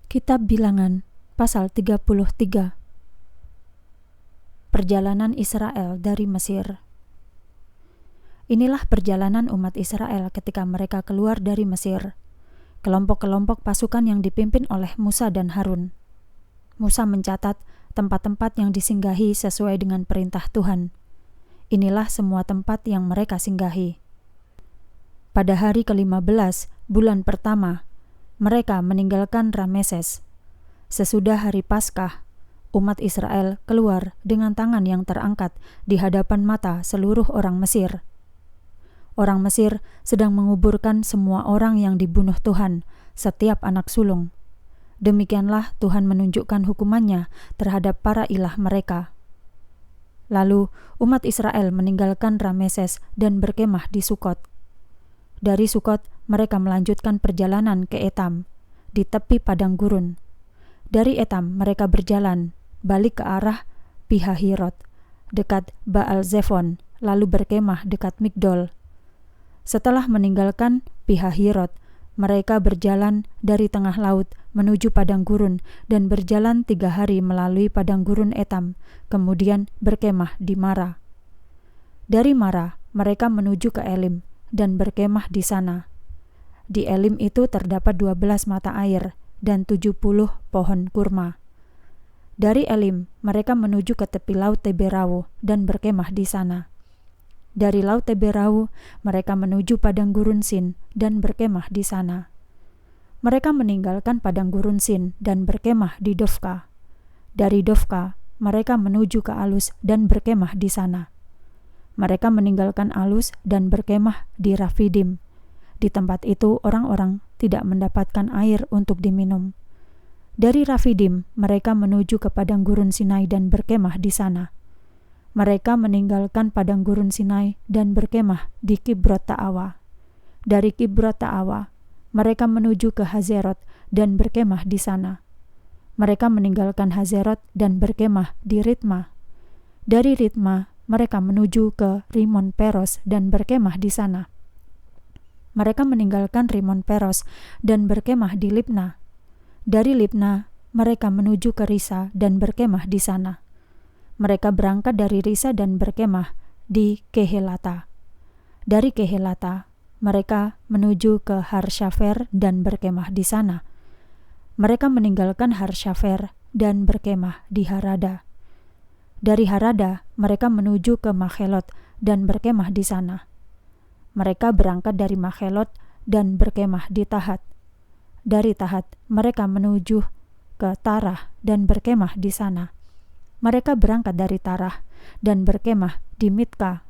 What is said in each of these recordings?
Kitab Bilangan, pasal 33. Perjalanan Israel dari Mesir. Inilah perjalanan umat Israel ketika mereka keluar dari Mesir. Kelompok-kelompok pasukan yang dipimpin oleh Musa dan Harun. Musa mencatat tempat-tempat yang disinggahi sesuai dengan perintah Tuhan. Inilah semua tempat yang mereka singgahi. Pada hari ke-15, bulan pertama, mereka meninggalkan Rameses. Sesudah hari Paskah, umat Israel keluar dengan tangan yang terangkat di hadapan mata seluruh orang Mesir. Orang Mesir sedang menguburkan semua orang yang dibunuh Tuhan, setiap anak sulung. Demikianlah Tuhan menunjukkan hukumannya terhadap para ilah mereka. Lalu umat Israel meninggalkan Rameses dan berkemah di Sukot. Dari Sukot, mereka melanjutkan perjalanan ke Etam, di tepi padang gurun. Dari Etam, mereka berjalan, balik ke arah Pihahirot, dekat Baal-Zephon, lalu berkemah dekat Migdol. Setelah meninggalkan Pihahirot, mereka berjalan dari tengah laut menuju padang gurun dan berjalan 3 hari melalui padang gurun Etam, kemudian berkemah di Mara. Dari Mara, mereka menuju ke Elim dan berkemah di sana. Di Elim itu terdapat 12 mata air dan 70 pohon kurma. Dari Elim, mereka menuju ke tepi laut Teberau dan berkemah di sana. Dari laut Teberau, mereka menuju padang gurun Sin dan berkemah di sana. Mereka meninggalkan padang gurun Sin dan berkemah di Dofka. Dari Dofka, mereka menuju ke Alus dan berkemah di sana. Mereka meninggalkan Alus dan berkemah di Rafidim. Di tempat itu orang-orang tidak mendapatkan air untuk diminum. Dari Rafidim, mereka menuju ke padang gurun Sinai dan berkemah di sana. Mereka meninggalkan padang gurun Sinai dan berkemah di Kibrot Ta'awa. Dari Kibrot Ta'awa, mereka menuju ke Hazerot dan berkemah di sana. Mereka meninggalkan Hazerot dan berkemah di Ritma. Dari Ritma, mereka menuju ke Rimon Peros dan berkemah di sana. Mereka meninggalkan Rimon Peros dan berkemah di Libna. Dari Libna, mereka menuju ke Risa dan berkemah di sana. Mereka berangkat dari Risa dan berkemah di Kehelata. Dari Kehelata, mereka menuju ke Harshafer dan berkemah di sana. Mereka meninggalkan Harshafer dan berkemah di Harada. Dari Harada, mereka menuju ke Makhelot dan berkemah di sana. Mereka berangkat dari Makhelot dan berkemah di Tahat. Dari Tahat, mereka menuju ke Tarah dan berkemah di sana. Mereka berangkat dari Tarah dan berkemah di Mitka.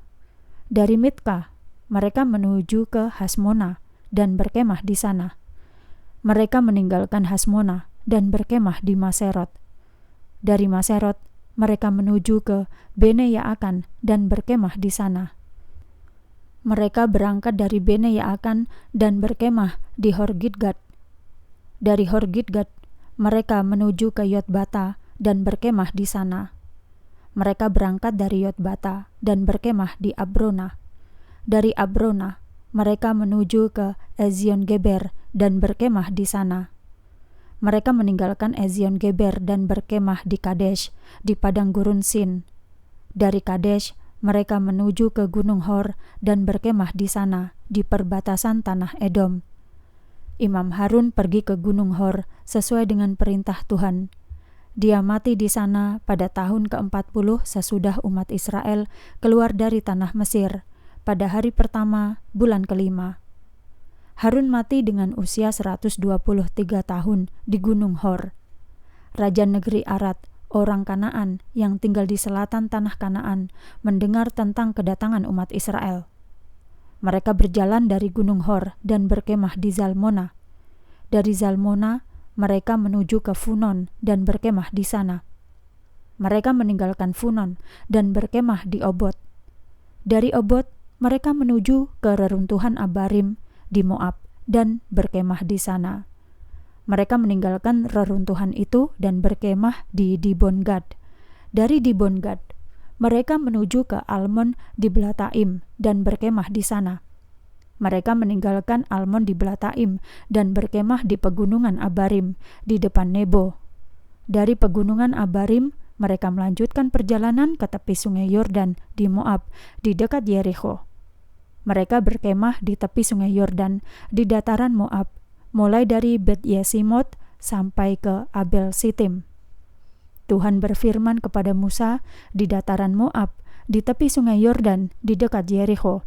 Dari Mitka, mereka menuju ke Hasmona dan berkemah di sana. Mereka meninggalkan Hasmona dan berkemah di Maserot. Dari Maserot, mereka menuju ke Bene Yaakan dan berkemah di sana. Mereka berangkat dari Bene Yaakan dan berkemah di Horgidgad. Dari Horgidgad, mereka menuju ke Yotbata dan berkemah di sana. Mereka berangkat dari Yotbata dan berkemah di Abrona. Dari Abrona, mereka menuju ke Ezion-Geber dan berkemah di sana. Mereka meninggalkan Ezion-Geber dan berkemah di Kadesh, di padang gurun Sin. Dari Kadesh, mereka menuju ke Gunung Hor dan berkemah di sana, di perbatasan tanah Edom. Imam Harun pergi ke Gunung Hor sesuai dengan perintah Tuhan. Dia mati di sana pada tahun ke-40 sesudah umat Israel keluar dari tanah Mesir, pada hari pertama, bulan ke-5. Harun mati dengan usia 123 tahun di Gunung Hor. Raja negeri Arad, orang Kanaan yang tinggal di selatan tanah Kanaan, mendengar tentang kedatangan umat Israel. Mereka berjalan dari Gunung Hor dan berkemah di Zalmona. Dari Zalmona, mereka menuju ke Funon dan berkemah di sana. Mereka meninggalkan Funon dan berkemah di Obot. Dari Obot, mereka menuju ke reruntuhan Abarim di Moab dan berkemah di sana. Mereka meninggalkan reruntuhan itu dan berkemah di Dibon-Gad. Dari Dibon-Gad, mereka menuju ke Almon di Belataim dan berkemah di sana. Mereka meninggalkan Almon di Belataim dan berkemah di pegunungan Abarim di depan Nebo. Dari pegunungan Abarim, mereka melanjutkan perjalanan ke tepi sungai Yordan di Moab, di dekat Yerikho. Mereka berkemah di tepi sungai Yordan di dataran Moab, mulai dari Bet Yesimot sampai ke Abel Sitim. Tuhan berfirman kepada Musa di dataran Moab, di tepi sungai Yordan di dekat Yerikho.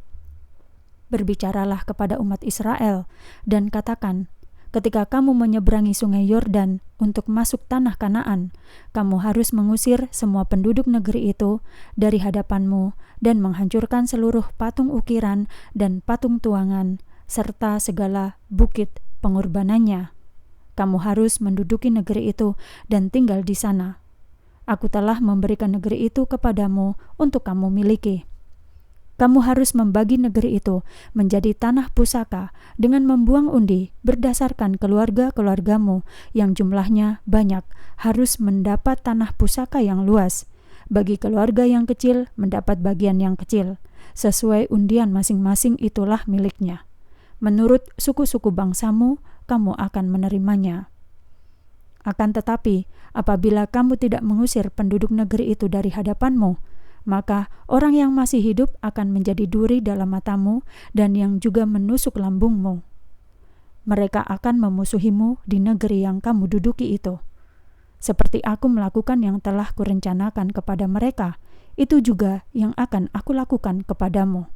Berbicaralah kepada umat Israel dan katakan, ketika kamu menyeberangi sungai Yordan untuk masuk tanah Kanaan, kamu harus mengusir semua penduduk negeri itu dari hadapanmu dan menghancurkan seluruh patung ukiran dan patung tuangan, serta segala bukit pengorbanannya. Kamu harus menduduki negeri itu dan tinggal di sana. Aku telah memberikan negeri itu kepadamu untuk kamu miliki. Kamu harus membagi negeri itu menjadi tanah pusaka dengan membuang undi berdasarkan keluarga-keluargamu yang jumlahnya banyak harus mendapat tanah pusaka yang luas. Bagi keluarga yang kecil mendapat bagian yang kecil. Sesuai undian masing-masing itulah miliknya. Menurut suku-suku bangsamu, kamu akan menerimanya. Akan tetapi, apabila kamu tidak mengusir penduduk negeri itu dari hadapanmu, maka orang yang masih hidup akan menjadi duri dalam matamu dan yang juga menusuk lambungmu. Mereka akan memusuhimu di negeri yang kamu duduki itu. Seperti aku melakukan yang telah kurencanakan kepada mereka, itu juga yang akan aku lakukan kepadamu.